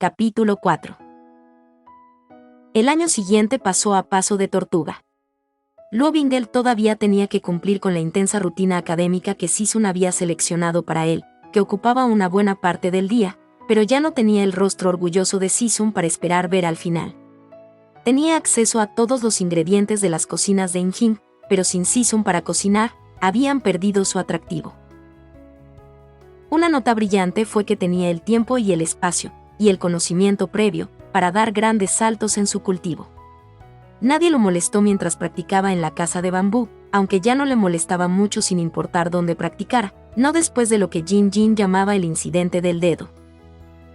Capítulo 4. El año siguiente pasó a paso de tortuga. Luo Bingel todavía tenía que cumplir con la intensa rutina académica que Sisun había seleccionado para él, que ocupaba una buena parte del día, pero ya no tenía el rostro orgulloso de Sisun para esperar ver al final. Tenía acceso a todos los ingredientes de las cocinas de Injing, pero sin Sisun para cocinar, habían perdido su atractivo. Una nota brillante fue que tenía el tiempo y el espacio, y el conocimiento previo, para dar grandes saltos en su cultivo. Nadie lo molestó mientras practicaba en la casa de bambú, aunque ya no le molestaba mucho sin importar dónde practicara, no después de lo que Jin Jin llamaba el incidente del dedo.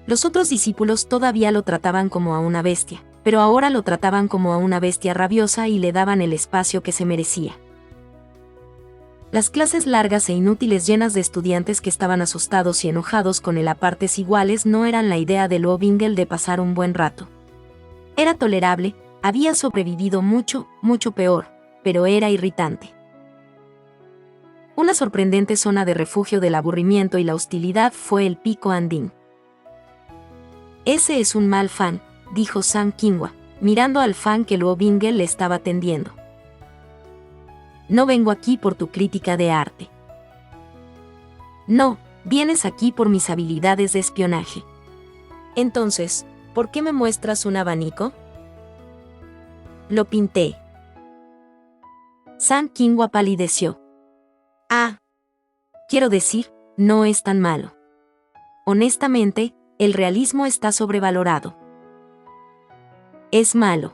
Los otros discípulos todavía lo trataban como a una bestia, pero ahora lo trataban como a una bestia rabiosa y le daban el espacio que se merecía. Las clases largas e inútiles llenas de estudiantes que estaban asustados y enojados con él a partes iguales no eran la idea de Luo Bingel de pasar un buen rato. Era tolerable, había sobrevivido mucho peor, pero era irritante. Una sorprendente zona de refugio del aburrimiento y la hostilidad fue el Pico Andín. Ese es un mal fan, dijo Zhang Qinghua, mirando al fan que Luo Bingel le estaba tendiendo. No vengo aquí por tu crítica de arte. No, vienes aquí por mis habilidades de espionaje. Entonces, ¿por qué me muestras un abanico? Lo pinté. Zhang Qinghua palideció. Ah. Quiero decir, no es tan malo. Honestamente, el realismo está sobrevalorado. Es malo.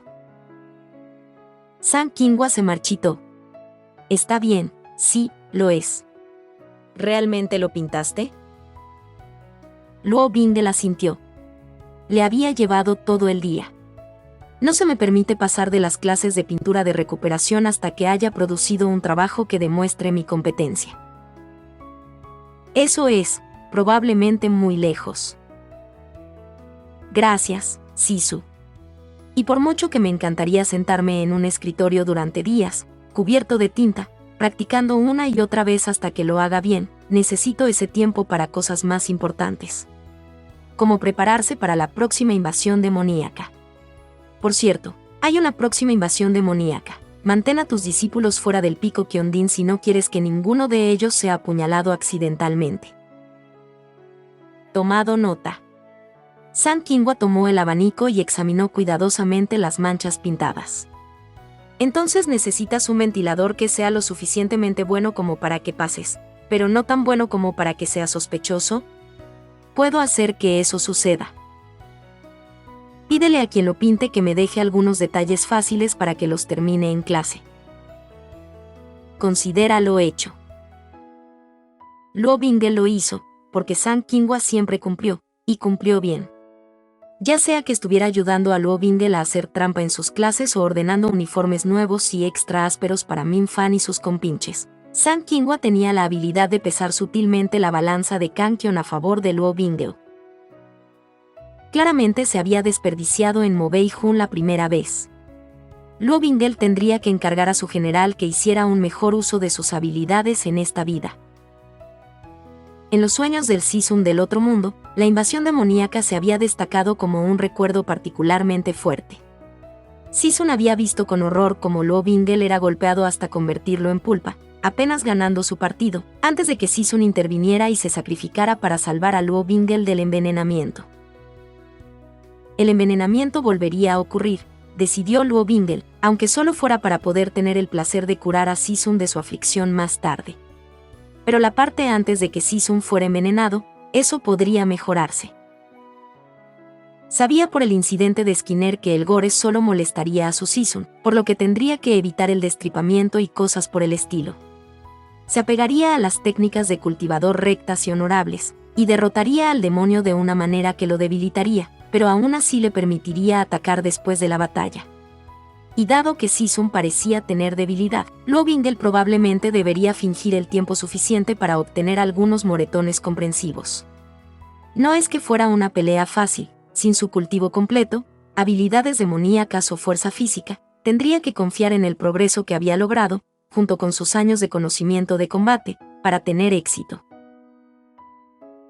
Zhang Qinghua se marchitó. Está bien, sí, lo es. ¿Realmente lo pintaste? Luo Bingel asintió. Le había llevado todo el día. No se me permite pasar de las clases de pintura de recuperación hasta que haya producido un trabajo que demuestre mi competencia. Eso es, probablemente muy lejos. Gracias, Sisu. Y por mucho que me encantaría sentarme en un escritorio durante días, cubierto de tinta, practicando una y otra vez hasta que lo haga bien, necesito ese tiempo para cosas más importantes. Como prepararse para la próxima invasión demoníaca. Por cierto, hay una próxima invasión demoníaca. Mantén a tus discípulos fuera del Pico Qiondin si no quieres que ninguno de ellos sea apuñalado accidentalmente. Tomado nota. Zhang Qinghua tomó el abanico y examinó cuidadosamente las manchas pintadas. Entonces necesitas un ventilador que sea lo suficientemente bueno como para que pases, pero no tan bueno como para que sea sospechoso. Puedo hacer que eso suceda. Pídele a quien lo pinte que me deje algunos detalles fáciles para que los termine en clase. Considéralo hecho. Luo Bingel lo hizo, porque Zhang Qinghua siempre cumplió, y cumplió bien. Ya sea que estuviera ayudando a Luo Bingel a hacer trampa en sus clases o ordenando uniformes nuevos y extra ásperos para Min Fan y sus compinches, Zhang Qinghua tenía la habilidad de pesar sutilmente la balanza de Kangqion a favor de Luo Bingel. Claramente se había desperdiciado en Mo Bei-jun la primera vez. Luo Bingel tendría que encargar a su general que hiciera un mejor uso de sus habilidades en esta vida. En los sueños del Sisun del otro mundo, la invasión demoníaca se había destacado como un recuerdo particularmente fuerte. Sisun había visto con horror cómo Luo Bingel era golpeado hasta convertirlo en pulpa, apenas ganando su partido, antes de que Sisun interviniera y se sacrificara para salvar a Luo Bingel del envenenamiento. El envenenamiento volvería a ocurrir, decidió Luo Bingel, aunque solo fuera para poder tener el placer de curar a Sisun de su aflicción más tarde. Pero la parte antes de que Sisun fuera envenenado, eso podría mejorarse. Sabía por el incidente de Skinner que el gore solo molestaría a su Sisun, por lo que tendría que evitar el destripamiento y cosas por el estilo. Se apegaría a las técnicas de cultivador rectas y honorables, y derrotaría al demonio de una manera que lo debilitaría, pero aún así le permitiría atacar después de la batalla. Y dado que Sisun parecía tener debilidad, Luo Bingel probablemente debería fingir el tiempo suficiente para obtener algunos moretones comprensivos. No es que fuera una pelea fácil, sin su cultivo completo, habilidades demoníacas o fuerza física, tendría que confiar en el progreso que había logrado, junto con sus años de conocimiento de combate, para tener éxito.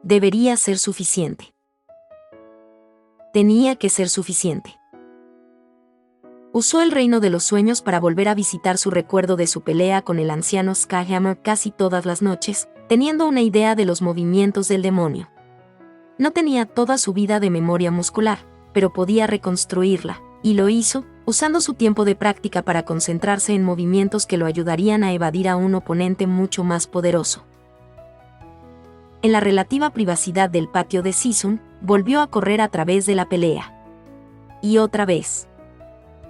Debería ser suficiente. tenía que ser suficiente. Usó el reino de los sueños para volver a visitar su recuerdo de su pelea con el anciano Skyhammer casi todas las noches, teniendo una idea de los movimientos del demonio. No tenía toda su vida de memoria muscular, pero podía reconstruirla, y lo hizo, usando su tiempo de práctica para concentrarse en movimientos que lo ayudarían a evadir a un oponente mucho más poderoso. En la relativa privacidad del patio de Season, volvió a correr a través de la pelea. Y otra vez.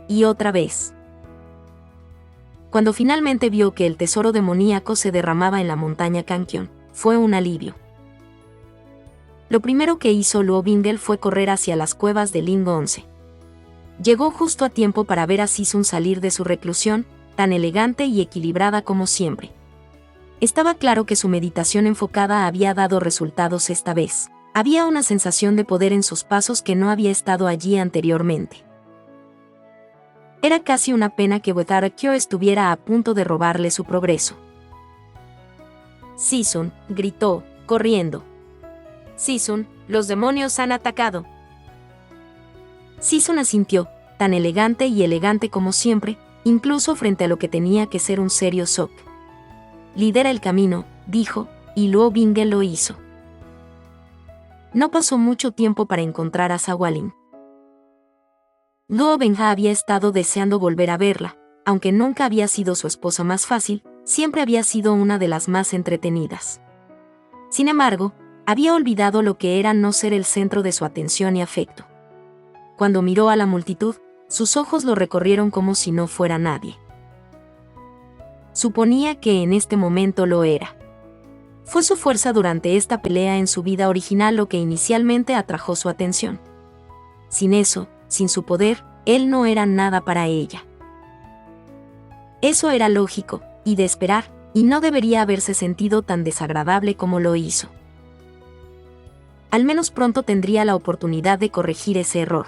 Y otra vez. Cuando finalmente vio que el tesoro demoníaco se derramaba en la montaña Kankion, fue un alivio. Lo primero que hizo Luo Bingel fue correr hacia las cuevas de Ling 11. Llegó justo a tiempo para ver a Season salir de su reclusión, tan elegante y equilibrada como siempre. Estaba claro que su meditación enfocada había dado resultados esta vez. Había una sensación de poder en sus pasos que no había estado allí anteriormente. Era casi una pena que Without Cure estuviera a punto de robarle su progreso. Season, gritó, corriendo. Season, los demonios han atacado. Season asintió, tan elegante y elegante como siempre, incluso frente a lo que tenía que ser un serio shock. Lidera el camino, dijo, y Luo Bingel lo hizo. No pasó mucho tiempo para encontrar a Zawalin. Luo Benja había estado deseando volver a verla, aunque nunca había sido su esposa más fácil, siempre había sido una de las más entretenidas. Sin embargo, había olvidado lo que era no ser el centro de su atención y afecto. Cuando miró a la multitud, sus ojos lo recorrieron como si no fuera nadie. Suponía que en este momento lo era. Fue su fuerza durante esta pelea en su vida original lo que inicialmente atrajo su atención. Sin eso, sin su poder, él no era nada para ella. Eso era lógico, y de esperar, y no debería haberse sentido tan desagradable como lo hizo. Al menos pronto tendría la oportunidad de corregir ese error.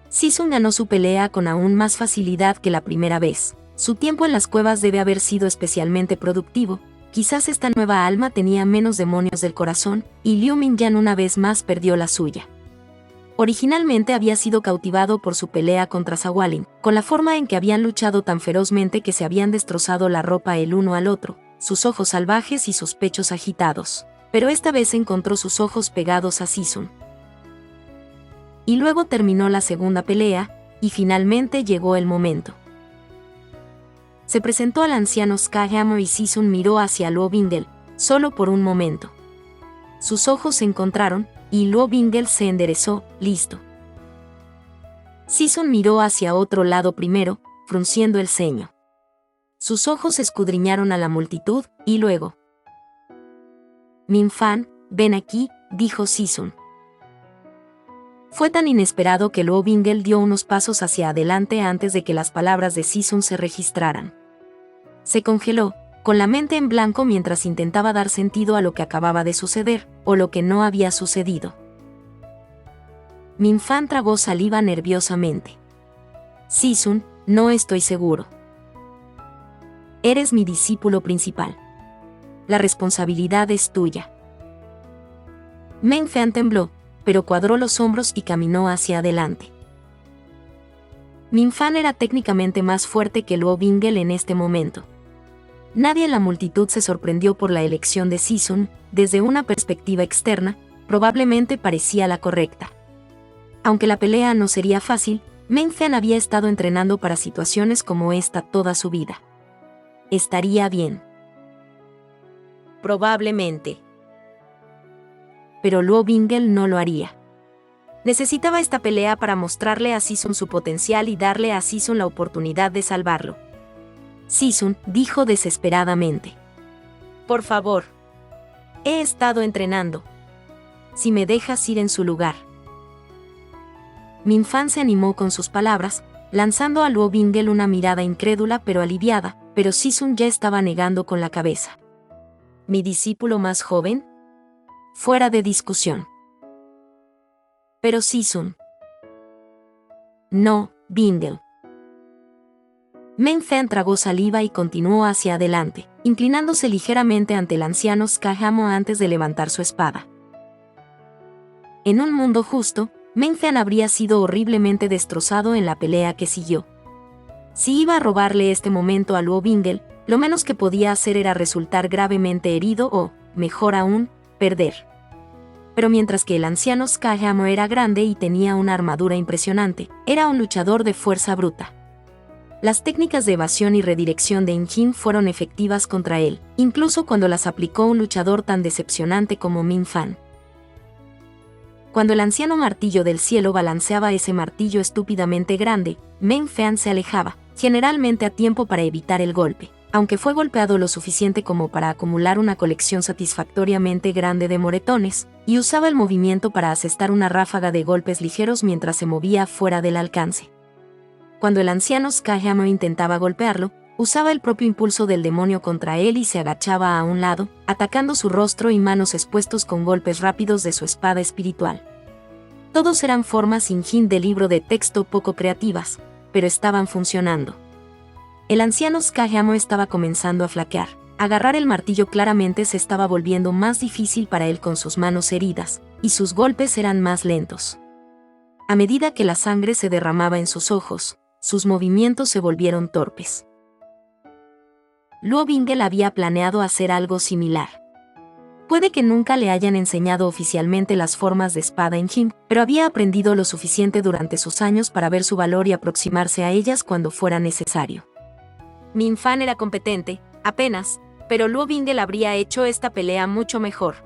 Season ganó su pelea con aún más facilidad que la primera vez. Su tiempo en las cuevas debe haber sido especialmente productivo. Quizás esta nueva alma tenía menos demonios del corazón, y Liu Mingyan una vez más perdió la suya. Originalmente había sido cautivado por su pelea contra Zawalin, con la forma en que habían luchado tan ferozmente que se habían destrozado la ropa el uno al otro, sus ojos salvajes y sus pechos agitados. Pero esta vez encontró sus ojos pegados a Season. Y luego terminó la segunda pelea, y finalmente llegó el momento. Se presentó al anciano Skyhammer y Season miró hacia Luo Bingel, solo por un momento. Sus ojos se encontraron, y Luo Bingel se enderezó, listo. Season miró hacia otro lado primero, frunciendo el ceño. Sus ojos escudriñaron a la multitud, y luego. Min Fan, ven aquí, dijo Season. Fue tan inesperado que Luo Bingel dio unos pasos hacia adelante antes de que las palabras de Season se registraran. Se congeló, con la mente en blanco mientras intentaba dar sentido a lo que acababa de suceder, o lo que no había sucedido. Min Fan tragó saliva nerviosamente. Season, no estoy seguro. Eres mi discípulo principal. La responsabilidad es tuya. Meng Fan tembló, pero cuadró los hombros y caminó hacia adelante. Min Fan era técnicamente más fuerte que Luo Bingel en este momento. Nadie en la multitud se sorprendió por la elección de Season. Desde una perspectiva externa, probablemente parecía la correcta. Aunque la pelea no sería fácil, Meng Fan había estado entrenando para situaciones como esta toda su vida. Estaría bien. Probablemente. Pero Luo Bingel no lo haría. Necesitaba esta pelea para mostrarle a Season su potencial y darle a Season la oportunidad de salvarlo. Season, dijo desesperadamente. Por favor. He estado entrenando. Si me dejas ir en su lugar. Min Fan se animó con sus palabras, lanzando a Luo Bingel una mirada incrédula pero aliviada, pero Season ya estaba negando con la cabeza. ¿Mi discípulo más joven? Fuera de discusión. Pero Season. No, Bingel. Meng Fan tragó saliva y continuó hacia adelante, inclinándose ligeramente ante el anciano Skyhammer antes de levantar su espada. En un mundo justo, Meng Fan habría sido horriblemente destrozado en la pelea que siguió. Si iba a robarle este momento a Luo Bingel, lo menos que podía hacer era resultar gravemente herido o, mejor aún, perder. Pero mientras que el anciano Skyhammer era grande y tenía una armadura impresionante, era un luchador de fuerza bruta. Las técnicas de evasión y redirección de Injin fueron efectivas contra él, incluso cuando las aplicó un luchador tan decepcionante como Ming Fan. Cuando el anciano martillo del cielo balanceaba ese martillo estúpidamente grande, Meng Fan se alejaba, generalmente a tiempo para evitar el golpe, aunque fue golpeado lo suficiente como para acumular una colección satisfactoriamente grande de moretones, y usaba el movimiento para asestar una ráfaga de golpes ligeros mientras se movía fuera del alcance. Cuando el anciano Skyhammer intentaba golpearlo, usaba el propio impulso del demonio contra él y se agachaba a un lado, atacando su rostro y manos expuestos con golpes rápidos de su espada espiritual. Todos eran formas Injin de libro de texto poco creativas, pero estaban funcionando. El anciano Skyhammer estaba comenzando a flaquear. Agarrar el martillo claramente se estaba volviendo más difícil para él con sus manos heridas, y sus golpes eran más lentos. A medida que la sangre se derramaba en sus ojos, sus movimientos se volvieron torpes. Luo Bingel había planeado hacer algo similar. Puede que nunca le hayan enseñado oficialmente las formas de espada en Jin, pero había aprendido lo suficiente durante sus años para ver su valor y aproximarse a ellas cuando fuera necesario. Ming Fan era competente, apenas, pero Luo Bingel habría hecho esta pelea mucho mejor.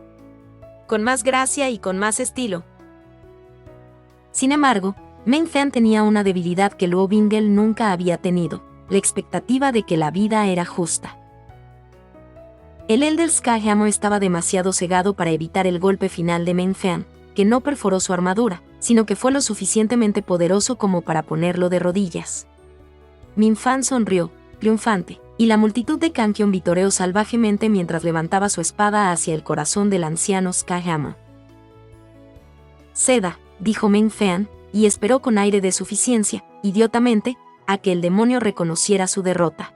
Con más gracia y con más estilo. Sin embargo, Meng Fan tenía una debilidad que Luo Bingel nunca había tenido, la expectativa de que la vida era justa. El Elder Skyhammer estaba demasiado cegado para evitar el golpe final de Meng Fan, que no perforó su armadura, sino que fue lo suficientemente poderoso como para ponerlo de rodillas. Ming Fan sonrió, triunfante, y la multitud de Kankion vitoreó salvajemente mientras levantaba su espada hacia el corazón del anciano Skyhammer. «Ceda», dijo Meng Fan, y esperó con aire de suficiencia, idiotamente, a que el demonio reconociera su derrota.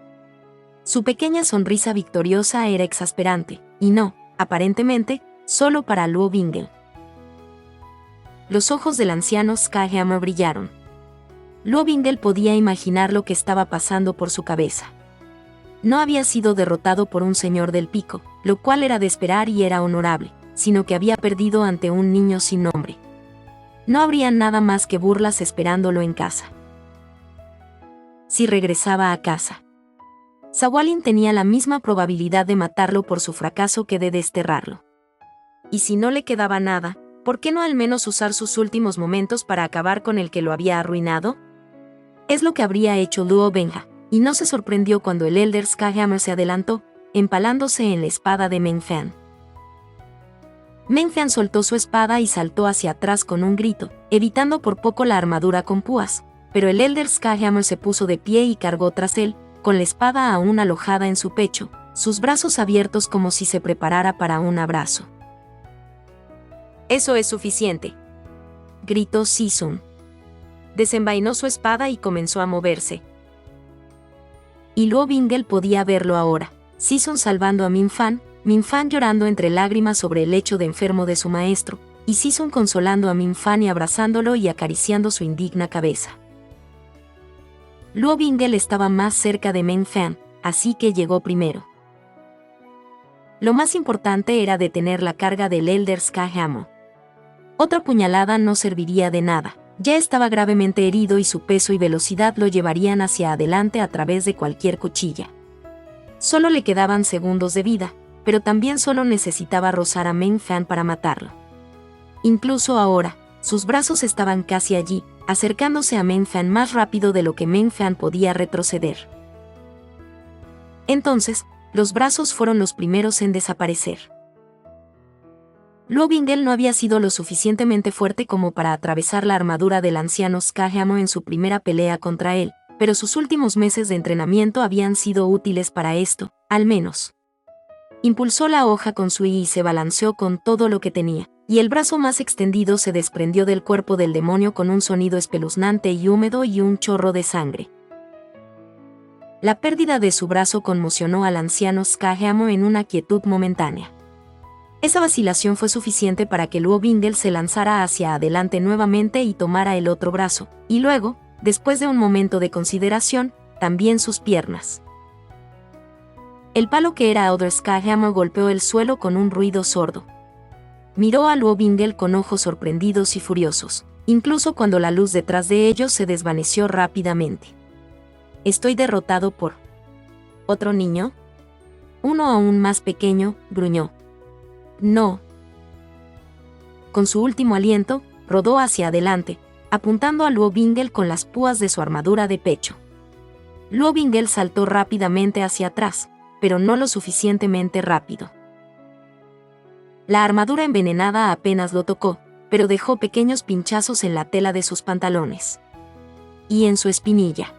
Su pequeña sonrisa victoriosa era exasperante, y no, aparentemente, solo para Luo Bingel. Los ojos del anciano Skyhammer brillaron. Luo Bingel podía imaginar lo que estaba pasando por su cabeza. No había sido derrotado por un señor del pico, lo cual era de esperar y era honorable, sino que había perdido ante un niño sin nombre. No habría nada más que burlas esperándolo en casa. Si regresaba a casa, Sawalin tenía la misma probabilidad de matarlo por su fracaso que de desterrarlo. Y si no le quedaba nada, ¿por qué no al menos usar sus últimos momentos para acabar con el que lo había arruinado? Es lo que habría hecho Luo Benja, y no se sorprendió cuando el Elder Skyhammer se adelantó, empalándose en la espada de Meng Fan. Meng Fan soltó su espada y saltó hacia atrás con un grito, evitando por poco la armadura con púas, pero el Elder Skyhammer se puso de pie y cargó tras él, con la espada aún alojada en su pecho, sus brazos abiertos como si se preparara para un abrazo. «Eso es suficiente», gritó Sisun. Desenvainó su espada y comenzó a moverse. Y Luo Bingel podía verlo ahora, Sisun salvando a Ming Fan llorando entre lágrimas sobre el lecho de enfermo de su maestro, y Sisun consolando a Ming Fan y abrazándolo y acariciando su indigna cabeza. Luo Bingel estaba más cerca de Meng Fan, así que llegó primero. Lo más importante era detener la carga del Elder Skyhammer. Otra puñalada no serviría de nada, ya estaba gravemente herido y su peso y velocidad lo llevarían hacia adelante a través de cualquier cuchilla. Solo le quedaban segundos de vida, pero también solo necesitaba rozar a Meng Fan para matarlo. Incluso ahora, sus brazos estaban casi allí, acercándose a Meng Fan más rápido de lo que Meng Fan podía retroceder. Entonces, los brazos fueron los primeros en desaparecer. Luo Bingel no había sido lo suficientemente fuerte como para atravesar la armadura del anciano Skyhammer en su primera pelea contra él, pero sus últimos meses de entrenamiento habían sido útiles para esto, al menos. Impulsó la hoja con su y se balanceó con todo lo que tenía, y el brazo más extendido se desprendió del cuerpo del demonio con un sonido espeluznante y húmedo y un chorro de sangre. La pérdida de su brazo conmocionó al anciano Skyhammer en una quietud momentánea. Esa vacilación fue suficiente para que Luo Bingel se lanzara hacia adelante nuevamente y tomara el otro brazo, y luego, después de un momento de consideración, también sus piernas. El palo que era Other Skyhammer golpeó el suelo con un ruido sordo. Miró a Luo Bingel con ojos sorprendidos y furiosos, incluso cuando la luz detrás de ellos se desvaneció rápidamente. «¿Estoy derrotado por otro niño?» «Uno aún más pequeño», gruñó. «No». Con su último aliento, rodó hacia adelante, apuntando a Luo Bingel con las púas de su armadura de pecho. Luo Bingel saltó rápidamente hacia atrás, pero no lo suficientemente rápido. La armadura envenenada apenas lo tocó, pero dejó pequeños pinchazos en la tela de sus pantalones. Y en su espinilla.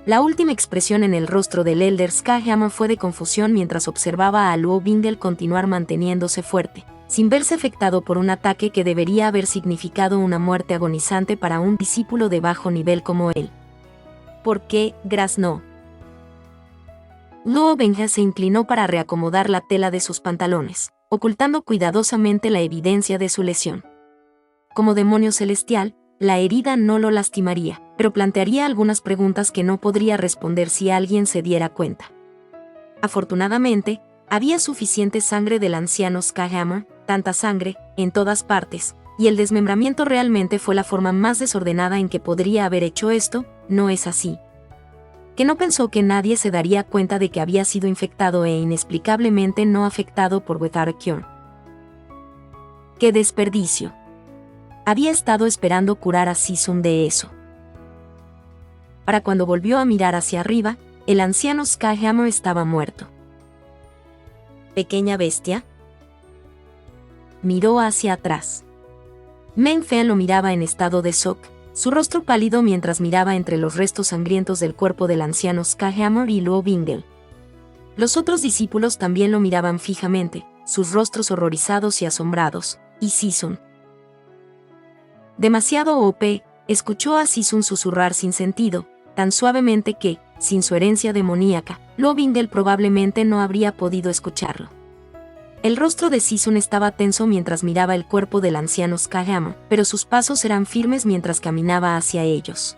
La última expresión en el rostro del Elder Skyhammer fue de confusión mientras observaba a Luo Bingel continuar manteniéndose fuerte, sin verse afectado por un ataque que debería haber significado una muerte agonizante para un discípulo de bajo nivel como él. «¿Por qué?» graznó. Luo Bingel se inclinó para reacomodar la tela de sus pantalones, ocultando cuidadosamente la evidencia de su lesión. Como demonio celestial, la herida no lo lastimaría, pero plantearía algunas preguntas que no podría responder si alguien se diera cuenta. Afortunadamente, había suficiente sangre del anciano Skyhammer, tanta sangre, en todas partes, y el desmembramiento realmente fue la forma más desordenada en que podría haber hecho esto, ¿no es así? Que no pensó que nadie se daría cuenta de que había sido infectado e inexplicablemente no afectado por Without a Cure. ¡Qué desperdicio! Había estado esperando curar a Season de eso. Para cuando volvió a mirar hacia arriba, el anciano Skyhammer estaba muerto. «¿Pequeña bestia?» Miró hacia atrás. Meng Fan lo miraba en estado de shock, su rostro pálido mientras miraba entre los restos sangrientos del cuerpo del anciano Skyhammer y Luo Bingel. Los otros discípulos también lo miraban fijamente, sus rostros horrorizados y asombrados, y Season. Demasiado OP, escuchó a Season susurrar sin sentido, tan suavemente que, sin su herencia demoníaca, Luo Bingel probablemente no habría podido escucharlo. El rostro de Season estaba tenso mientras miraba el cuerpo del anciano Skyhammer, pero sus pasos eran firmes mientras caminaba hacia ellos.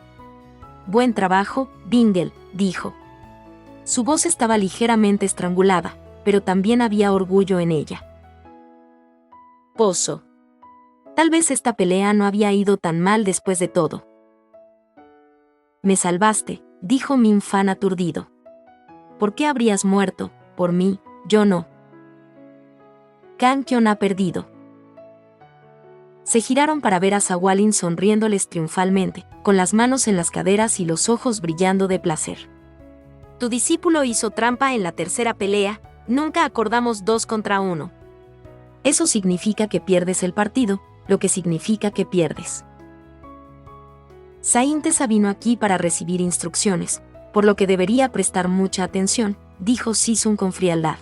«Buen trabajo, Bingel», dijo. Su voz estaba ligeramente estrangulada, pero también había orgullo en ella. «Pozo. Tal vez esta pelea no había ido tan mal después de todo». «Me salvaste», dijo Min Fan aturdido. «¿Por qué habrías muerto? Por mí, yo no». Kang Kyon ha perdido. Se giraron para ver a Sawalin sonriéndoles triunfalmente, con las manos en las caderas y los ojos brillando de placer. «Tu discípulo hizo trampa en la tercera pelea, nunca acordamos 2 contra 1. Eso significa que pierdes el partido, lo que significa que pierdes. Sain Tesa vino aquí para recibir instrucciones, por lo que debería prestar mucha atención», dijo Season con frialdad.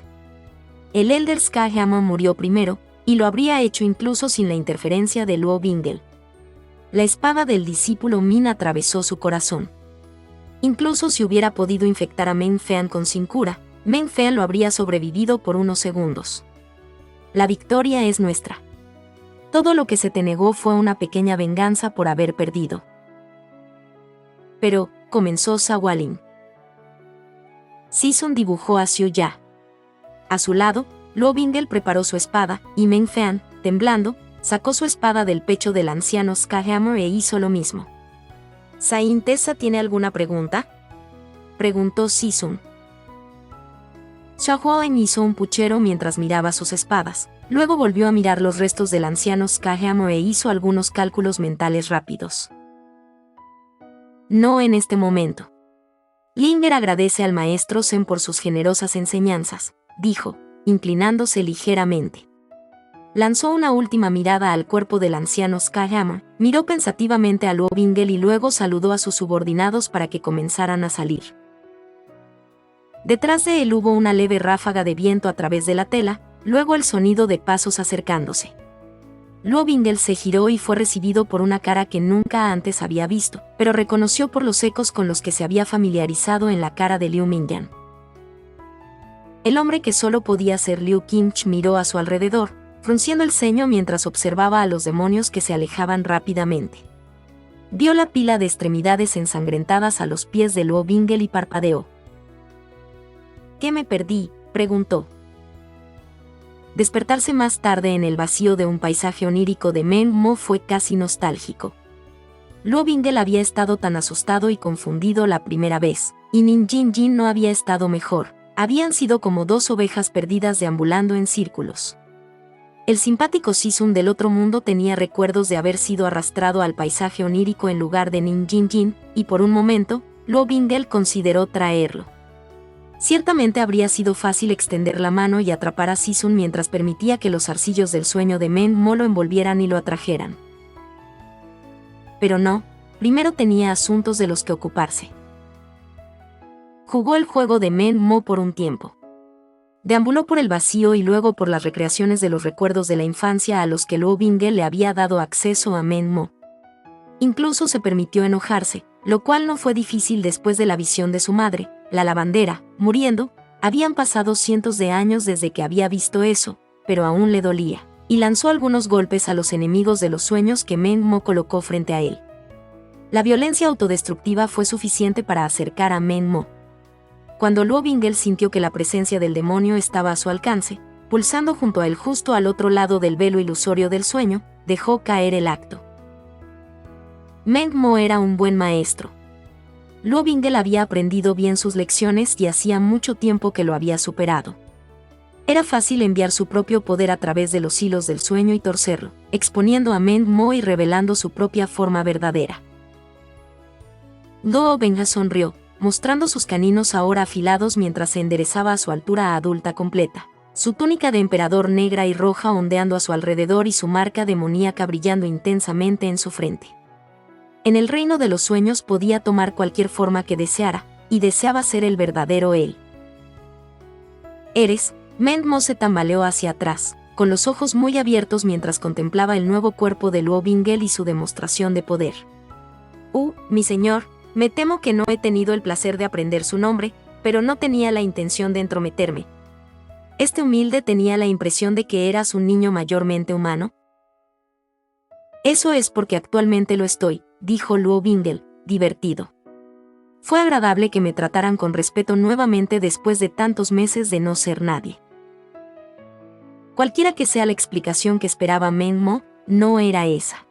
El Elder Skyhammer murió primero, y lo habría hecho incluso sin la interferencia de Luo Bingel. La espada del discípulo Min atravesó su corazón. Incluso si hubiera podido infectar a Meng Fan con sin cura, Meng Fan lo habría sobrevivido por unos segundos. La victoria es nuestra. Todo lo que se te negó fue una pequeña venganza por haber perdido. Pero, comenzó Sawalin. Season dibujó a Xiu Ya. A su lado, Luo Bingel preparó su espada, y Meng Fan, temblando, sacó su espada del pecho del anciano Skyhammer e hizo lo mismo. «¿Sain Tesa tiene alguna pregunta?», preguntó Season. Xiaohuan hizo un puchero mientras miraba sus espadas, luego volvió a mirar los restos del anciano Skyhammer e hizo algunos cálculos mentales rápidos. «No en este momento». Linger agradece al maestro Zen por sus generosas enseñanzas, dijo, inclinándose ligeramente. Lanzó una última mirada al cuerpo del anciano Skyhammer, miró pensativamente a Luo Bingel y luego saludó a sus subordinados para que comenzaran a salir. Detrás de él hubo una leve ráfaga de viento a través de la tela, luego el sonido de pasos acercándose. Luo Bingel se giró y fue recibido por una cara que nunca antes había visto, pero reconoció por los ecos con los que se había familiarizado en la cara de Liu Mingyan. El hombre que solo podía ser Liu Qingche miró a su alrededor, frunciendo el ceño mientras observaba a los demonios que se alejaban rápidamente. Vio la pila de extremidades ensangrentadas a los pies de Luo Bingel y parpadeó. ¿Qué me perdí?, preguntó. Despertarse más tarde en el vacío de un paisaje onírico de Meng Mo fue casi nostálgico. Luo Bingel había estado tan asustado y confundido la primera vez, y Nin Jinjin no había estado mejor. Habían sido como dos ovejas perdidas deambulando en círculos. El simpático Sisun del otro mundo tenía recuerdos de haber sido arrastrado al paisaje onírico en lugar de Nin Jinjin, y por un momento, Luo Bingel consideró traerlo. Ciertamente habría sido fácil extender la mano y atrapar a Sisun mientras permitía que los zarcillos del sueño de Meng Mo lo envolvieran y lo atrajeran. Pero no, primero tenía asuntos de los que ocuparse. Jugó el juego de Meng Mo por un tiempo. Deambuló por el vacío y luego por las recreaciones de los recuerdos de la infancia a los que Luo Bingel le había dado acceso a Meng Mo. Incluso se permitió enojarse, lo cual no fue difícil después de la visión de su madre, la lavandera, muriendo. Habían pasado cientos de años desde que había visto eso, pero aún le dolía, y lanzó algunos golpes a los enemigos de los sueños que Meng Mo colocó frente a él. La violencia autodestructiva fue suficiente para acercar a Meng Mo. Cuando Luo Bingel sintió que la presencia del demonio estaba a su alcance, pulsando junto a él justo al otro lado del velo ilusorio del sueño, dejó caer el acto. Meng Mo era un buen maestro. Luo Bingel había aprendido bien sus lecciones y hacía mucho tiempo que lo había superado. Era fácil enviar su propio poder a través de los hilos del sueño y torcerlo, exponiendo a Meng Mo y revelando su propia forma verdadera. Luo Bingel sonrió, mostrando sus caninos ahora afilados mientras se enderezaba a su altura adulta completa, su túnica de emperador negra y roja ondeando a su alrededor y su marca demoníaca brillando intensamente en su frente. En el reino de los sueños podía tomar cualquier forma que deseara, y deseaba ser el verdadero él. «Eres», Meng Mo se tambaleó hacia atrás, con los ojos muy abiertos mientras contemplaba el nuevo cuerpo de Luo Bingel y su demostración de poder. Mi señor, me temo que no he tenido el placer de aprender su nombre, pero no tenía la intención de entrometerme. Este humilde tenía la impresión de que eras un niño mayormente humano. Eso es porque actualmente lo estoy, dijo Luo Bingel, divertido. Fue agradable que me trataran con respeto nuevamente después de tantos meses de no ser nadie. Cualquiera que sea la explicación que esperaba Meng Mo, no era esa.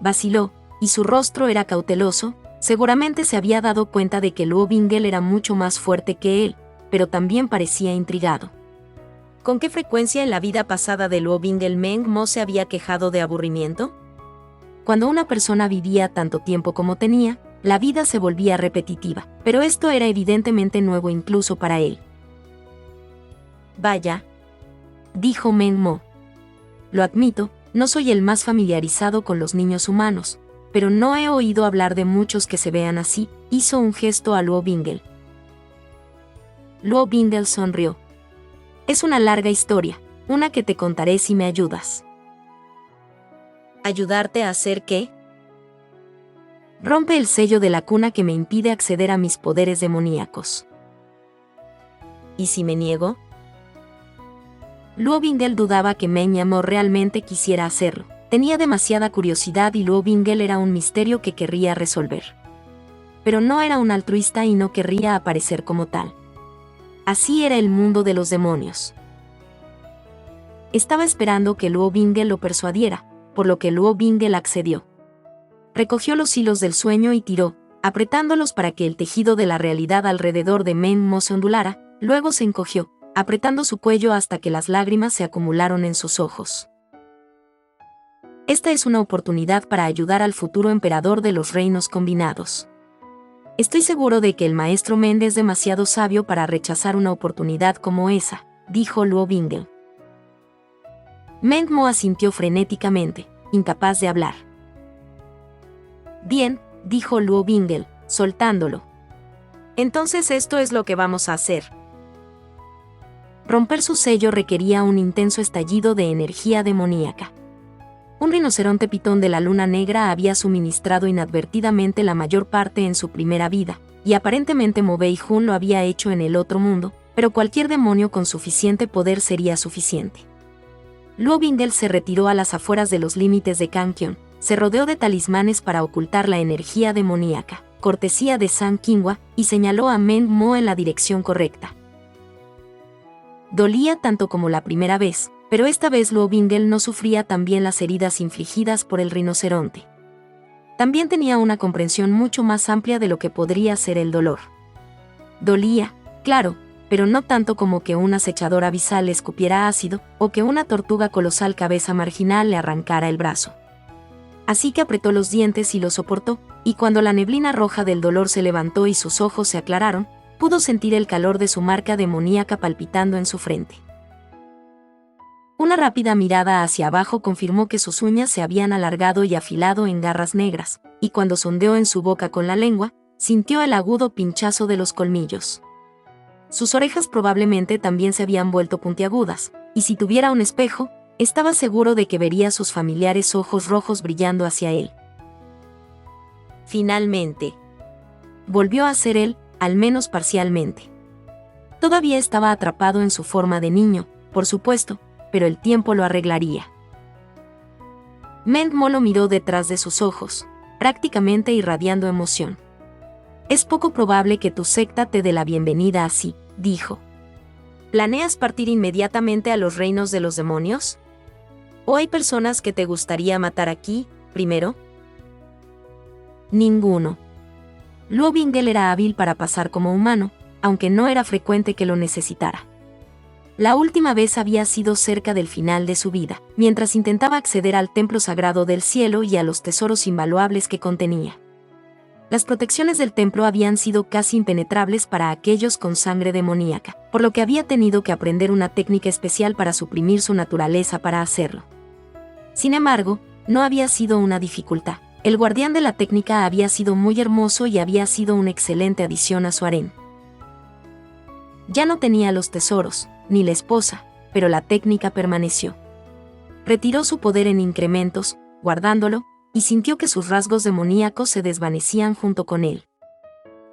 Vaciló, y su rostro era cauteloso. Seguramente se había dado cuenta de que Luo Bingel era mucho más fuerte que él, pero también parecía intrigado. ¿Con qué frecuencia en la vida pasada de Luo Bingel Meng Mo se había quejado de aburrimiento? Cuando una persona vivía tanto tiempo como tenía, la vida se volvía repetitiva, pero esto era evidentemente nuevo incluso para él. Vaya, dijo Meng Mo. Lo admito, no soy el más familiarizado con los niños humanos, pero no he oído hablar de muchos que se vean así, hizo un gesto a Luo Bingel. Luo Bingel sonrió. Es una larga historia, una que te contaré si me ayudas. ¿Ayudarte a hacer qué? Rompe el sello de la cuna que me impide acceder a mis poderes demoníacos. ¿Y si me niego? Luo Bingel dudaba que Meng Mo realmente quisiera hacerlo. Tenía demasiada curiosidad y Luo Bingel era un misterio que querría resolver. Pero no era un altruista y no querría aparecer como tal. Así era el mundo de los demonios. Estaba esperando que Luo Bingel lo persuadiera, por lo que Luo Bingel accedió. Recogió los hilos del sueño y tiró, apretándolos para que el tejido de la realidad alrededor de Meng Mo se ondulara, luego se encogió, apretando su cuello hasta que las lágrimas se acumularon en sus ojos. Esta es una oportunidad para ayudar al futuro emperador de los reinos combinados. Estoy seguro de que el maestro Meng es demasiado sabio para rechazar una oportunidad como esa, dijo Luo Bingel. Meng Mo asintió frenéticamente, incapaz de hablar. Bien, dijo Luo Bingel, soltándolo. Entonces esto es lo que vamos a hacer. Romper su sello requería un intenso estallido de energía demoníaca. Un rinoceronte pitón de la luna negra había suministrado inadvertidamente la mayor parte en su primera vida, y aparentemente Mo Bei Jun lo había hecho en el otro mundo, pero cualquier demonio con suficiente poder sería suficiente. Luo Bingel se retiró a las afueras de los límites de Kangkyon, se rodeó de talismanes para ocultar la energía demoníaca, cortesía de San Qinghua, y señaló a Meng Mo en la dirección correcta. Dolía tanto como la primera vez, pero esta vez Luo Bingel no sufría también las heridas infligidas por el rinoceronte. También tenía una comprensión mucho más amplia de lo que podría ser el dolor. Dolía, claro, pero no tanto como que un acechador abisal le escupiera ácido, o que una tortuga colosal cabeza marginal le arrancara el brazo. Así que apretó los dientes y lo soportó, y cuando la neblina roja del dolor se levantó y sus ojos se aclararon, pudo sentir el calor de su marca demoníaca palpitando en su frente. Una rápida mirada hacia abajo confirmó que sus uñas se habían alargado y afilado en garras negras, y cuando sondeó en su boca con la lengua, sintió el agudo pinchazo de los colmillos. Sus orejas probablemente también se habían vuelto puntiagudas, y si tuviera un espejo, estaba seguro de que vería sus familiares ojos rojos brillando hacia él. Finalmente, volvió a ser él, al menos parcialmente. Todavía estaba atrapado en su forma de niño, por supuesto, pero el tiempo lo arreglaría. Meng Mo lo miró detrás de sus ojos, prácticamente irradiando emoción. «Es poco probable que tu secta te dé la bienvenida así», dijo. «¿Planeas partir inmediatamente a los reinos de los demonios? ¿O hay personas que te gustaría matar aquí, primero?» Ninguno. Luo Bingel era hábil para pasar como humano, aunque no era frecuente que lo necesitara. La última vez había sido cerca del final de su vida, mientras intentaba acceder al templo sagrado del cielo y a los tesoros invaluables que contenía. Las protecciones del templo habían sido casi impenetrables para aquellos con sangre demoníaca, por lo que había tenido que aprender una técnica especial para suprimir su naturaleza para hacerlo. Sin embargo, no había sido una dificultad. El guardián de la técnica había sido muy hermoso y había sido una excelente adición a su harén. Ya no tenía los tesoros, ni la esposa, pero la técnica permaneció. Retiró su poder en incrementos, guardándolo, y sintió que sus rasgos demoníacos se desvanecían junto con él.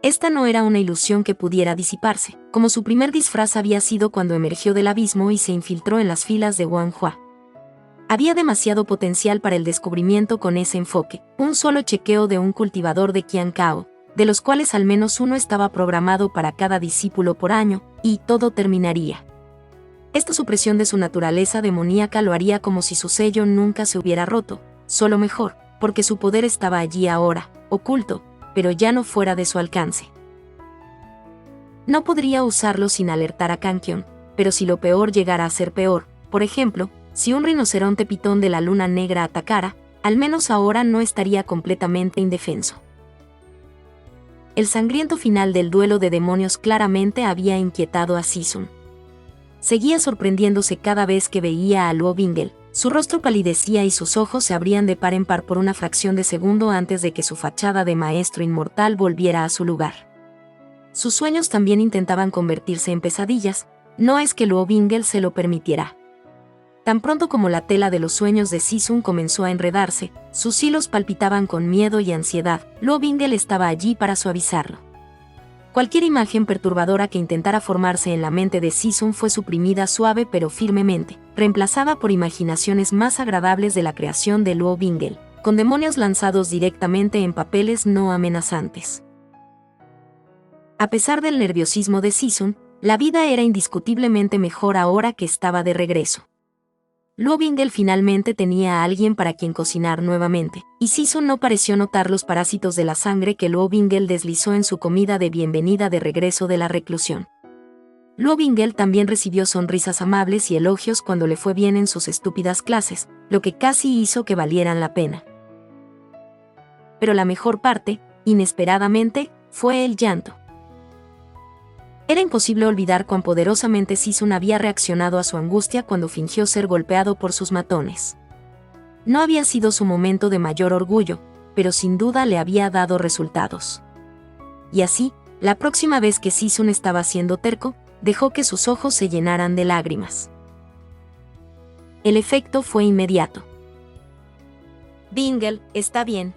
Esta no era una ilusión que pudiera disiparse, como su primer disfraz había sido cuando emergió del abismo y se infiltró en las filas de Wang Hua. Había demasiado potencial para el descubrimiento con ese enfoque, un solo chequeo de un cultivador de Qiancao, de los cuales al menos uno estaba programado para cada discípulo por año, y todo terminaría. Esta supresión de su naturaleza demoníaca lo haría como si su sello nunca se hubiera roto, solo mejor, porque su poder estaba allí ahora, oculto, pero ya no fuera de su alcance. No podría usarlo sin alertar a Kangkyon, pero si lo peor llegara a ser peor, por ejemplo, si un rinoceronte pitón de la luna negra atacara, al menos ahora no estaría completamente indefenso. El sangriento final del duelo de demonios claramente había inquietado a Sisun. Seguía sorprendiéndose cada vez que veía a Luo Bingel. Su rostro palidecía y sus ojos se abrían de par en par por una fracción de segundo antes de que su fachada de maestro inmortal volviera a su lugar. Sus sueños también intentaban convertirse en pesadillas, no es que Luo Bingel se lo permitiera. Tan pronto como la tela de los sueños de Sisun comenzó a enredarse, sus hilos palpitaban con miedo y ansiedad. Luo Bingel estaba allí para suavizarlo. Cualquier imagen perturbadora que intentara formarse en la mente de Sisun fue suprimida suave pero firmemente, reemplazada por imaginaciones más agradables de la creación de Luo Bingel, con demonios lanzados directamente en papeles no amenazantes. A pesar del nerviosismo de Sisun, la vida era indiscutiblemente mejor ahora que estaba de regreso. Luo Bingel finalmente tenía a alguien para quien cocinar nuevamente, y Sisun no pareció notar los parásitos de la sangre que Luo Bingel deslizó en su comida de bienvenida de regreso de la reclusión. Luo Bingel también recibió sonrisas amables y elogios cuando le fue bien en sus estúpidas clases, lo que casi hizo que valieran la pena. Pero la mejor parte, inesperadamente, fue el llanto. Era imposible olvidar cuán poderosamente Sisun había reaccionado a su angustia cuando fingió ser golpeado por sus matones. No había sido su momento de mayor orgullo, pero sin duda le había dado resultados. Y así, la próxima vez que Sisun estaba siendo terco, dejó que sus ojos se llenaran de lágrimas. El efecto fue inmediato. «Bingel, está bien»,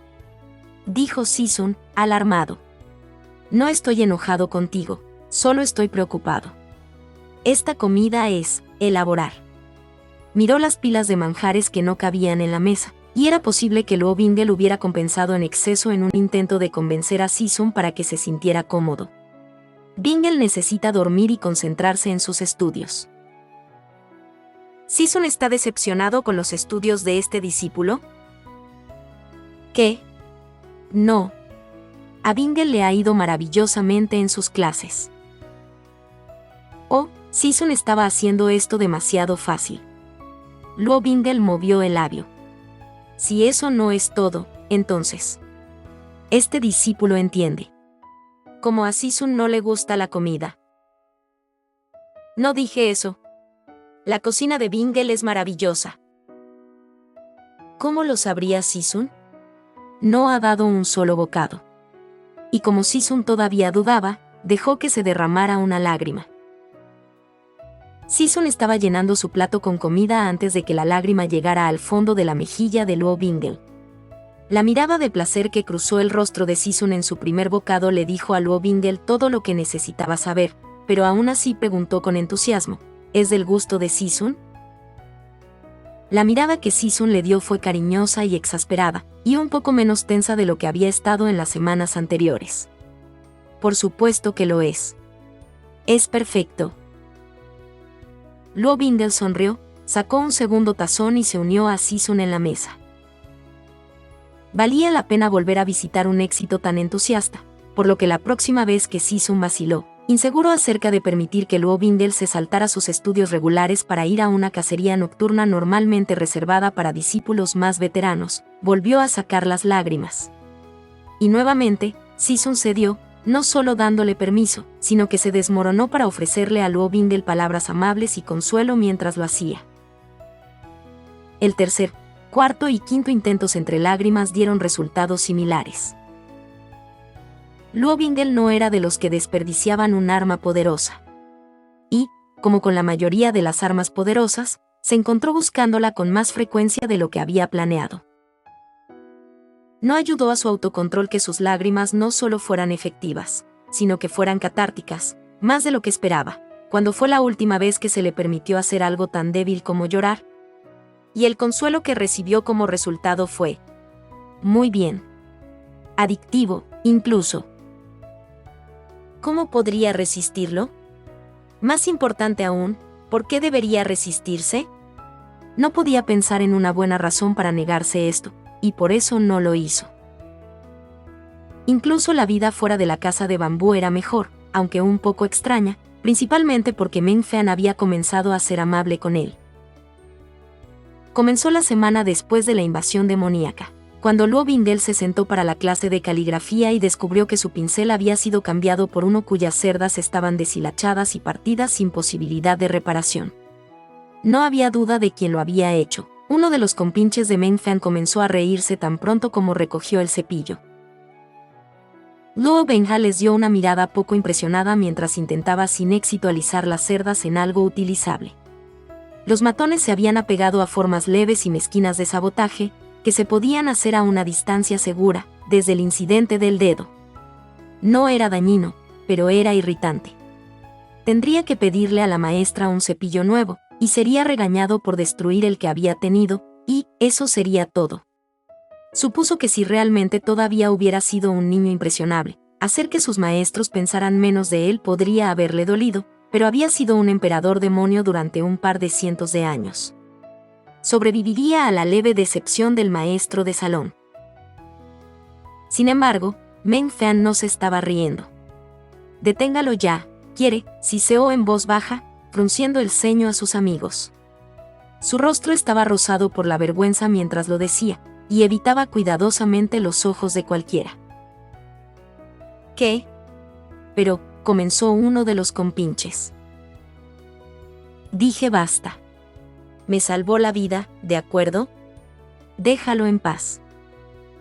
dijo Sisun, alarmado. «No estoy enojado contigo. Solo estoy preocupado. Esta comida es elaborar. Miró las pilas de manjares que no cabían en la mesa, y era posible que Luo Bingle hubiera compensado en exceso en un intento de convencer a Si-sun para que se sintiera cómodo. Bingle necesita dormir y concentrarse en sus estudios. ¿Si-sun está decepcionado con los estudios de este discípulo? ¿Qué? No. A Bingle le ha ido maravillosamente en sus clases. Oh, Si-sun estaba haciendo esto demasiado fácil. Luo Bingle movió el labio. Si eso no es todo, entonces. Este discípulo entiende. Como a Si-sun no le gusta la comida. No dije eso. La cocina de Bingle es maravillosa. ¿Cómo lo sabría Si-sun? No ha dado un solo bocado. Y como Si-sun todavía dudaba, dejó que se derramara una lágrima. Si-sun estaba llenando su plato con comida antes de que la lágrima llegara al fondo de la mejilla de Luo Bingle. La mirada de placer que cruzó el rostro de Si-sun en su primer bocado le dijo a Luo Bingle todo lo que necesitaba saber, pero aún así preguntó con entusiasmo, ¿es del gusto de Si-sun? La mirada que Si-sun le dio fue cariñosa y exasperada, y un poco menos tensa de lo que había estado en las semanas anteriores. Por supuesto que lo es. Es perfecto. Luo Bingle sonrió, sacó un segundo tazón y se unió a Si-sun en la mesa. Valía la pena volver a visitar un éxito tan entusiasta, por lo que la próxima vez que Si-sun vaciló, inseguro acerca de permitir que Luo Bingle se saltara sus estudios regulares para ir a una cacería nocturna normalmente reservada para discípulos más veteranos, volvió a sacar las lágrimas. Y nuevamente, Si-sun cedió, no solo dándole permiso, sino que se desmoronó para ofrecerle a Luo Bingle palabras amables y consuelo mientras lo hacía. El tercer, cuarto y quinto intentos entre lágrimas dieron resultados similares. Luo Bingle no era de los que desperdiciaban un arma poderosa. Y, como con la mayoría de las armas poderosas, se encontró buscándola con más frecuencia de lo que había planeado. No ayudó a su autocontrol que sus lágrimas no solo fueran efectivas, sino que fueran catárticas, más de lo que esperaba, cuando fue la última vez que se le permitió hacer algo tan débil como llorar. Y el consuelo que recibió como resultado fue muy bien. Adictivo, incluso. ¿Cómo podría resistirlo? Más importante aún, ¿por qué debería resistirse? No podía pensar en una buena razón para negarse esto, y por eso no lo hizo. Incluso la vida fuera de la casa de bambú era mejor, aunque un poco extraña, principalmente porque Meng Fan había comenzado a ser amable con él. Comenzó la semana después de la invasión demoníaca, cuando Luo Bingle se sentó para la clase de caligrafía y descubrió que su pincel había sido cambiado por uno cuyas cerdas estaban deshilachadas y partidas sin posibilidad de reparación. No había duda de quién lo había hecho. Uno de los compinches de Meng Fan comenzó a reírse tan pronto como recogió el cepillo. Luo Bingle les dio una mirada poco impresionada mientras intentaba sin éxito alisar las cerdas en algo utilizable. Los matones se habían apegado a formas leves y mezquinas de sabotaje, que se podían hacer a una distancia segura, desde el incidente del dedo. No era dañino, pero era irritante. Tendría que pedirle a la maestra un cepillo nuevo, y sería regañado por destruir el que había tenido, y eso sería todo. Supuso que si realmente todavía hubiera sido un niño impresionable, hacer que sus maestros pensaran menos de él podría haberle dolido, pero había sido un emperador demonio durante un par de cientos de años. Sobreviviría a la leve decepción del maestro de salón. Sin embargo, Meng Fan no se estaba riendo. «Deténgalo ya, quiere», siseó en voz baja, frunciendo el ceño a sus amigos. Su rostro estaba rosado por la vergüenza mientras lo decía, y evitaba cuidadosamente los ojos de cualquiera. «¿Qué?» «Pero», comenzó uno de los compinches. «Dije basta. Me salvó la vida, ¿de acuerdo? Déjalo en paz».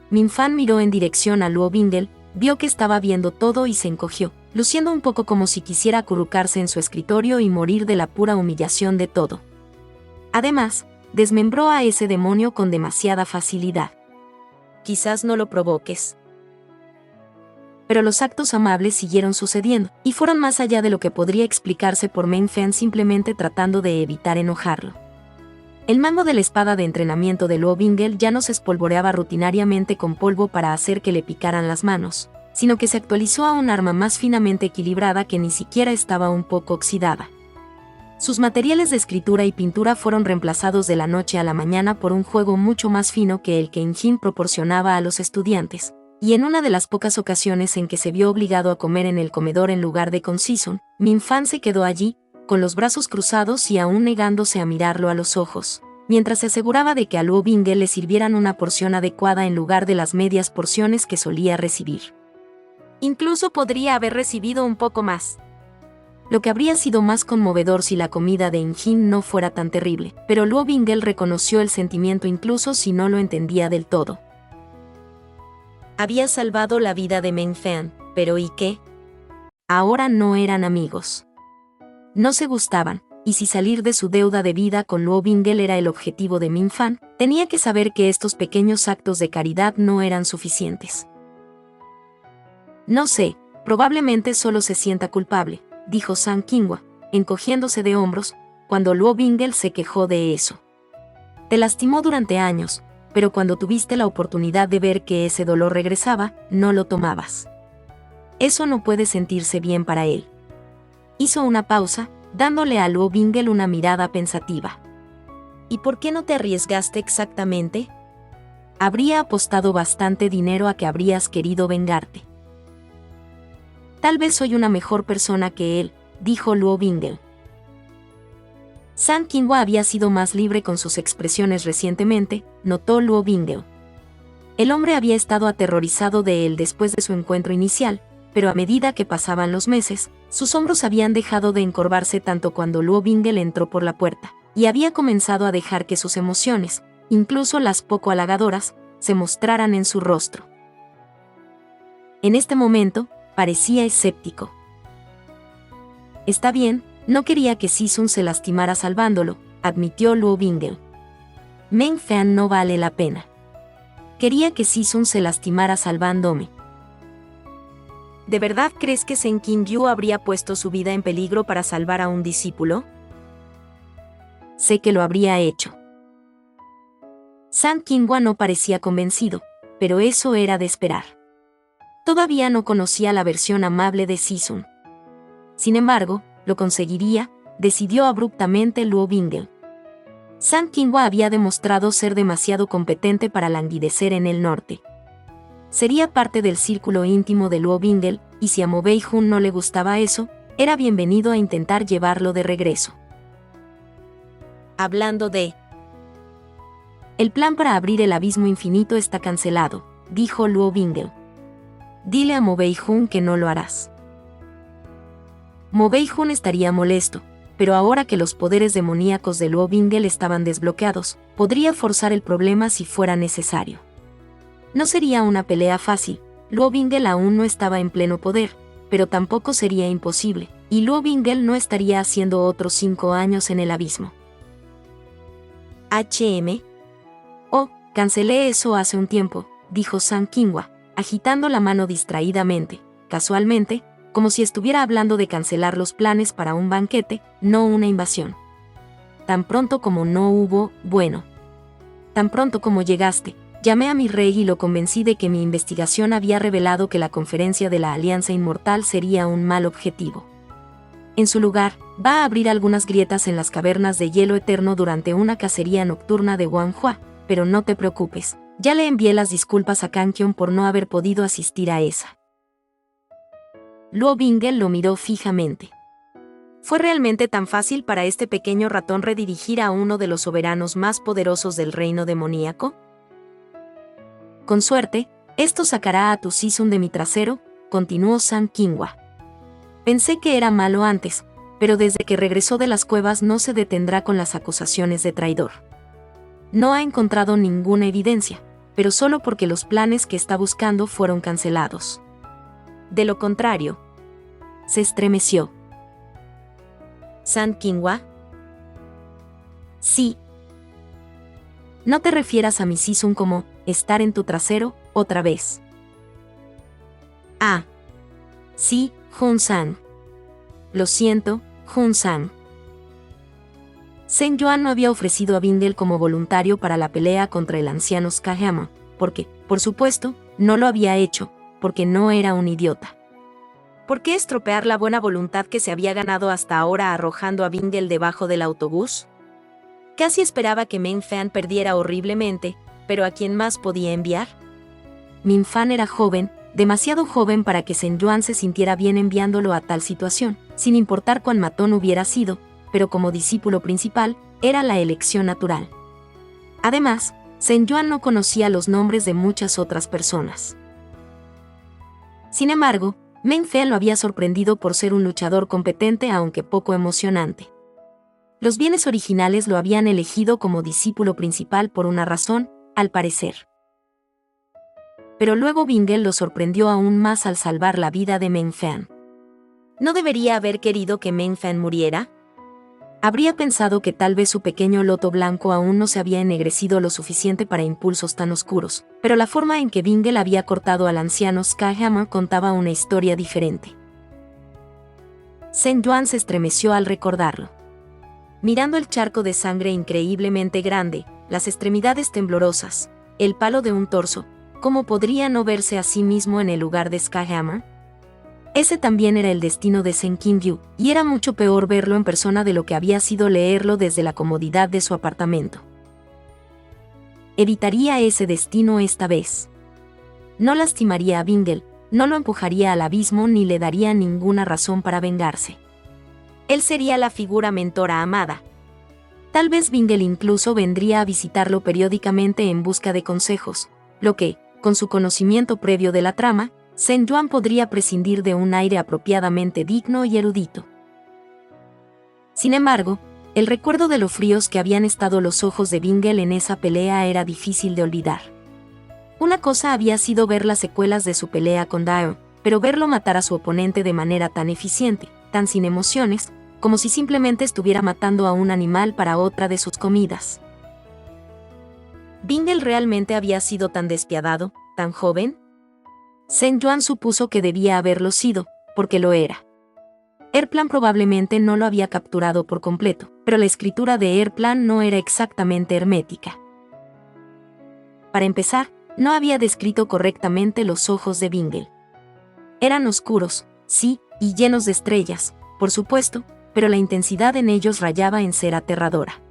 Meng Fan miró en dirección a Luo Bingle, vio que estaba viendo todo y se encogió, luciendo un poco como si quisiera acurrucarse en su escritorio y morir de la pura humillación de todo. Además, desmembró a ese demonio con demasiada facilidad. «Quizás no lo provoques». pero los actos amables siguieron sucediendo, y fueron más allá de lo que podría explicarse por Meng Fan simplemente tratando de evitar enojarlo. El mango de la espada de entrenamiento de Luo Bingel ya no se espolvoreaba rutinariamente con polvo para hacer que le picaran las manos, sino que se actualizó a un arma más finamente equilibrada que ni siquiera estaba un poco oxidada. Sus materiales de escritura y pintura fueron reemplazados de la noche a la mañana por un juego mucho más fino que el que Injin proporcionaba a los estudiantes, y en una de las pocas ocasiones en que se vio obligado a comer en el comedor en lugar de con Sisun, Min Fan se quedó allí, con los brazos cruzados y aún negándose a mirarlo a los ojos, mientras se aseguraba de que a Luo Bingel le sirvieran una porción adecuada en lugar de las medias porciones que solía recibir. Incluso podría haber recibido un poco más. Lo que habría sido más conmovedor si la comida de Injin no fuera tan terrible, pero Luo Bingel reconoció el sentimiento incluso si no lo entendía del todo. Había salvado la vida de Meng Fan, pero ¿y qué? Ahora no eran amigos. No se gustaban, y si salir de su deuda de vida con Luo Bingel era el objetivo de Min Fan, tenía que saber que estos pequeños actos de caridad no eran suficientes. No sé, probablemente solo se sienta culpable, dijo San Qinghua, encogiéndose de hombros, cuando Luo Bingel se quejó de eso. Te lastimó durante años, pero cuando tuviste la oportunidad de ver que ese dolor regresaba, no lo tomabas. Eso no puede sentirse bien para él. Hizo una pausa, dándole a Luo Bingel una mirada pensativa. ¿Y por qué no te arriesgaste exactamente? Habría apostado bastante dinero a que habrías querido vengarte. Tal vez soy una mejor persona que él, dijo Luo Bingel. San Qinghua había sido más libre con sus expresiones recientemente, notó Luo Bingel. El hombre había estado aterrorizado de él después de su encuentro inicial, pero a medida que pasaban los meses, sus hombros habían dejado de encorvarse tanto cuando Luo Bingel entró por la puerta, y había comenzado a dejar que sus emociones, incluso las poco halagadoras, se mostraran en su rostro. En este momento, parecía escéptico. Está bien, no quería que Sisun se lastimara salvándolo, admitió Luo Bingel. Meng Fan no vale la pena. Quería que Sisun se lastimara salvándome. ¿De verdad crees que Shen Qingyu habría puesto su vida en peligro para salvar a un discípulo? Sé que lo habría hecho. San Qinghua no parecía convencido, pero eso era de esperar. Todavía no conocía la versión amable de Sisun. Sin embargo, lo conseguiría, decidió abruptamente Luo Bingel. San Qinghua había demostrado ser demasiado competente para languidecer en el norte. Sería parte del círculo íntimo de Luo Bingel, y si a Mo Beihun no le gustaba eso, era bienvenido a intentar llevarlo de regreso. Hablando de... El plan para abrir el abismo infinito está cancelado, dijo Luo Bingel. Dile a Mo Beihun que no lo harás. Mo Beihun estaría molesto, pero ahora que los poderes demoníacos de Luo Bingel estaban desbloqueados, podría forzar el problema si fuera necesario. No sería una pelea fácil, Luo Bingel aún no estaba en pleno poder, pero tampoco sería imposible, y Luo Bingel no estaría haciendo otros 5 años en el abismo. Oh, cancelé eso hace un tiempo, dijo San Qinghua, agitando la mano distraídamente, casualmente, como si estuviera hablando de cancelar los planes para un banquete, no una invasión. Tan pronto como no hubo, bueno. Tan pronto como llegaste, llamé a mi rey y lo convencí de que mi investigación había revelado que la conferencia de la Alianza Inmortal sería un mal objetivo. En su lugar, va a abrir algunas grietas en las cavernas de hielo eterno durante una cacería nocturna de Wanhua, pero no te preocupes, ya le envié las disculpas a Kankion por no haber podido asistir a esa. Luo Bingel lo miró fijamente. ¿Fue realmente tan fácil para este pequeño ratón redirigir a uno de los soberanos más poderosos del reino demoníaco? Con suerte, esto sacará a tu Sisun de mi trasero, continuó San Qinghua. Pensé que era malo antes, pero desde que regresó de las cuevas no se detendrá con las acusaciones de traidor. No ha encontrado ninguna evidencia, pero solo porque los planes que está buscando fueron cancelados. De lo contrario, se estremeció. ¿San Qinghua? Sí. No te refieras a mi Sisun como estar en tu trasero, otra vez. Ah, Sí, Hun-san. Lo siento, Hun-san. Sen Yuan no había ofrecido a Bingle como voluntario para la pelea contra el anciano Skahama, porque, por supuesto, no lo había hecho, porque no era un idiota. ¿Por qué estropear la buena voluntad que se había ganado hasta ahora arrojando a Bingle debajo del autobús? Casi esperaba que Min Fan perdiera horriblemente, pero ¿a quién más podía enviar? Min Fan era joven, demasiado joven para que Sen Yuan se sintiera bien enviándolo a tal situación, sin importar cuán matón hubiera sido, pero como discípulo principal, era la elección natural. Además, Sen Yuan no conocía los nombres de muchas otras personas. Sin embargo, Min Fan lo había sorprendido por ser un luchador competente aunque poco emocionante. Los bienes originales lo habían elegido como discípulo principal por una razón, al parecer. Pero luego Bingle lo sorprendió aún más al salvar la vida de Min Fan. ¿No debería haber querido que Min Fan muriera? Habría pensado que tal vez su pequeño loto blanco aún no se había ennegrecido lo suficiente para impulsos tan oscuros, pero la forma en que Bingle había cortado al anciano Skahama contaba una historia diferente. Sen Yuan se estremeció al recordarlo. Mirando el charco de sangre increíblemente grande, las extremidades temblorosas, el palo de un torso, ¿cómo podría no verse a sí mismo en el lugar de Skahama? Ese también era el destino de Sen Kim-yu, y era mucho peor verlo en persona de lo que había sido leerlo desde la comodidad de su apartamento. Evitaría ese destino esta vez. No lastimaría a Bingle, no lo empujaría al abismo ni le daría ninguna razón para vengarse. Él sería la figura mentora amada. Tal vez Bingle incluso vendría a visitarlo periódicamente en busca de consejos, lo que, con su conocimiento previo de la trama, Sen Yuan podría prescindir de un aire apropiadamente digno y erudito. Sin embargo, el recuerdo de lo fríos que habían estado los ojos de Bingle en esa pelea era difícil de olvidar. Una cosa había sido ver las secuelas de su pelea con Dao, pero verlo matar a su oponente de manera tan eficiente, tan sin emociones, como si simplemente estuviera matando a un animal para otra de sus comidas. ¿Bingle realmente había sido tan despiadado, tan joven? Sen Yuan supuso que debía haberlo sido, porque lo era. Erplan probablemente no lo había capturado por completo, pero la escritura de Erplan no era exactamente hermética. Para empezar, no había descrito correctamente los ojos de Bingle. Eran oscuros, sí, y llenos de estrellas, por supuesto, pero la intensidad en ellos rayaba en ser aterradora.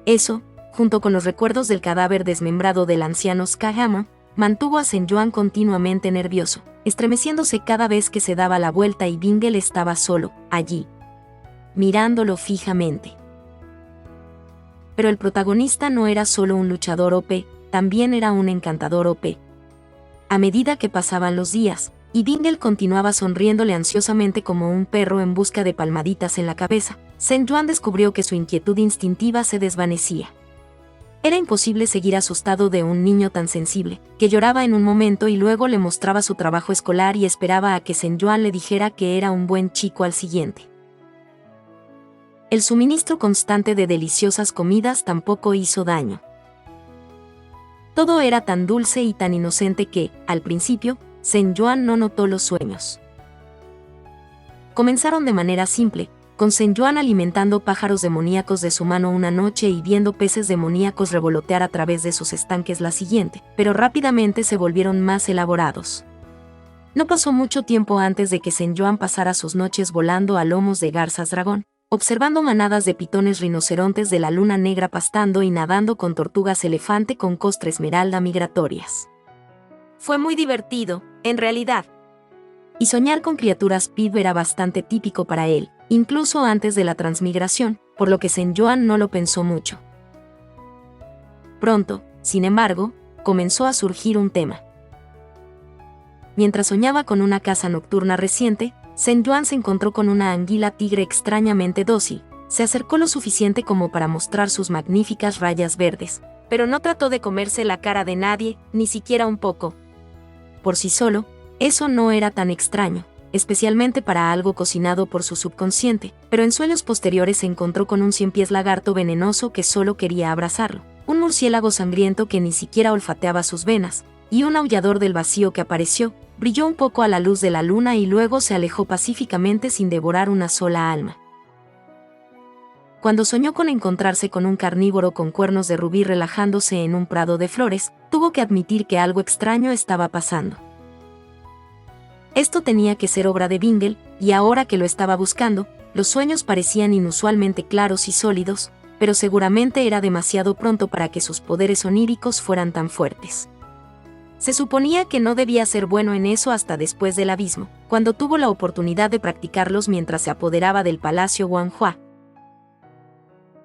Eso, junto con los recuerdos del cadáver desmembrado del anciano Skahama, mantuvo a Sen Yuan continuamente nervioso, estremeciéndose cada vez que se daba la vuelta y Bingle estaba solo, allí, mirándolo fijamente. Pero el protagonista no era solo un luchador OP, también era un encantador OP. A medida que pasaban los días, y Bingle continuaba sonriéndole ansiosamente como un perro en busca de palmaditas en la cabeza, Sen Yuan descubrió que su inquietud instintiva se desvanecía. Era imposible seguir asustado de un niño tan sensible, que lloraba en un momento y luego le mostraba su trabajo escolar y esperaba a que Sen Yuan le dijera que era un buen chico al siguiente. El suministro constante de deliciosas comidas tampoco hizo daño. Todo era tan dulce y tan inocente que, al principio, Sen Yuan no notó los sueños. Comenzaron de manera simple, con Sen Yuan alimentando pájaros demoníacos de su mano una noche y viendo peces demoníacos revolotear a través de sus estanques la siguiente, pero rápidamente se volvieron más elaborados. No pasó mucho tiempo antes de que Sen Yuan pasara sus noches volando a lomos de garzas dragón, observando manadas de pitones rinocerontes de la luna negra pastando y nadando con tortugas elefante con costra esmeralda migratorias. Fue muy divertido, en realidad. Y soñar con criaturas Pib era bastante típico para él, incluso antes de la transmigración, por lo que Sen Yuan no lo pensó mucho. Pronto, sin embargo, comenzó a surgir un tema. Mientras soñaba con una caza nocturna reciente, Sen Yuan se encontró con una anguila tigre extrañamente dócil. Se acercó lo suficiente como para mostrar sus magníficas rayas verdes, pero no trató de comerse la cara de nadie, ni siquiera un poco. Por sí solo, eso no era tan extraño, especialmente para algo cocinado por su subconsciente, pero en sueños posteriores se encontró con un 100 pies lagarto venenoso que solo quería abrazarlo, un murciélago sangriento que ni siquiera olfateaba sus venas, y un aullador del vacío que apareció, brilló un poco a la luz de la luna y luego se alejó pacíficamente sin devorar una sola alma. Cuando soñó con encontrarse con un carnívoro con cuernos de rubí relajándose en un prado de flores, tuvo que admitir que algo extraño estaba pasando. Esto tenía que ser obra de Bingle, y ahora que lo estaba buscando, los sueños parecían inusualmente claros y sólidos, pero seguramente era demasiado pronto para que sus poderes oníricos fueran tan fuertes. Se suponía que no debía ser bueno en eso hasta después del abismo, cuando tuvo la oportunidad de practicarlos mientras se apoderaba del palacio Wanhua.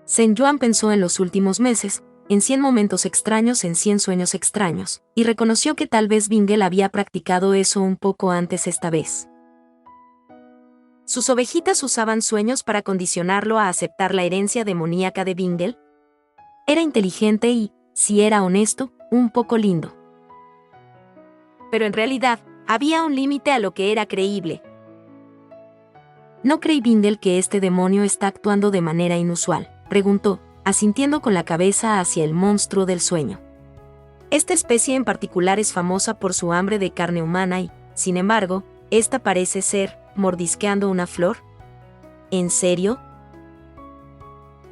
Zhen Yuan pensó en los últimos meses, en 100 momentos extraños en 100 sueños extraños, y reconoció que tal vez Bingle había practicado eso un poco antes esta vez. ¿Sus ovejitas usaban sueños para condicionarlo a aceptar la herencia demoníaca de Bingle? Era inteligente y, si era honesto, un poco lindo. Pero en realidad, había un límite a lo que era creíble. ¿No cree Bingle que este demonio está actuando de manera inusual?, preguntó, asintiendo con la cabeza hacia el monstruo del sueño. Esta especie en particular es famosa por su hambre de carne humana y, sin embargo, esta parece ser, mordisqueando una flor. ¿En serio?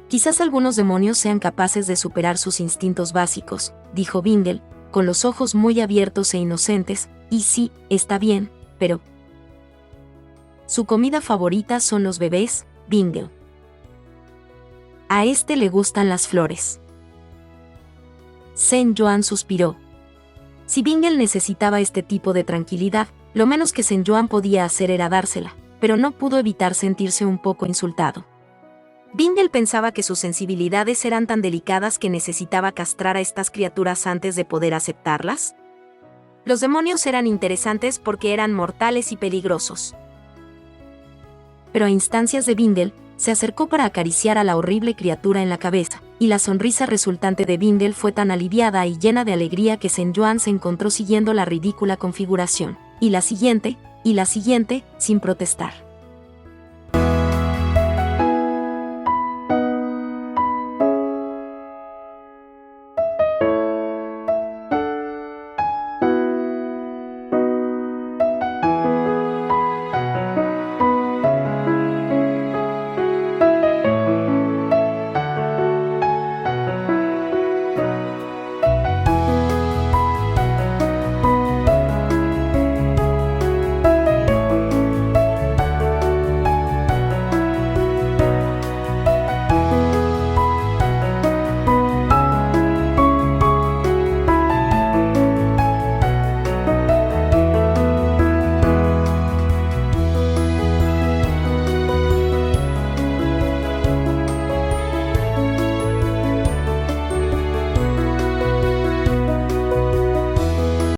Quizás algunos demonios sean capaces de superar sus instintos básicos, dijo Bingle, con los ojos muy abiertos e inocentes, y sí, está bien, pero... Su comida favorita son los bebés, Bingle. A este le gustan las flores. Zhen Yuan suspiró. Si Bingle necesitaba este tipo de tranquilidad, lo menos que Zhen Yuan podía hacer era dársela, pero no pudo evitar sentirse un poco insultado. Bingle pensaba que sus sensibilidades eran tan delicadas que necesitaba castrar a estas criaturas antes de poder aceptarlas. Los demonios eran interesantes porque eran mortales y peligrosos. Pero a instancias de Bingle, se acercó para acariciar a la horrible criatura en la cabeza, y la sonrisa resultante de Bingle fue tan aliviada y llena de alegría que Zhen Yuan se encontró siguiendo la ridícula configuración, y la siguiente, sin protestar.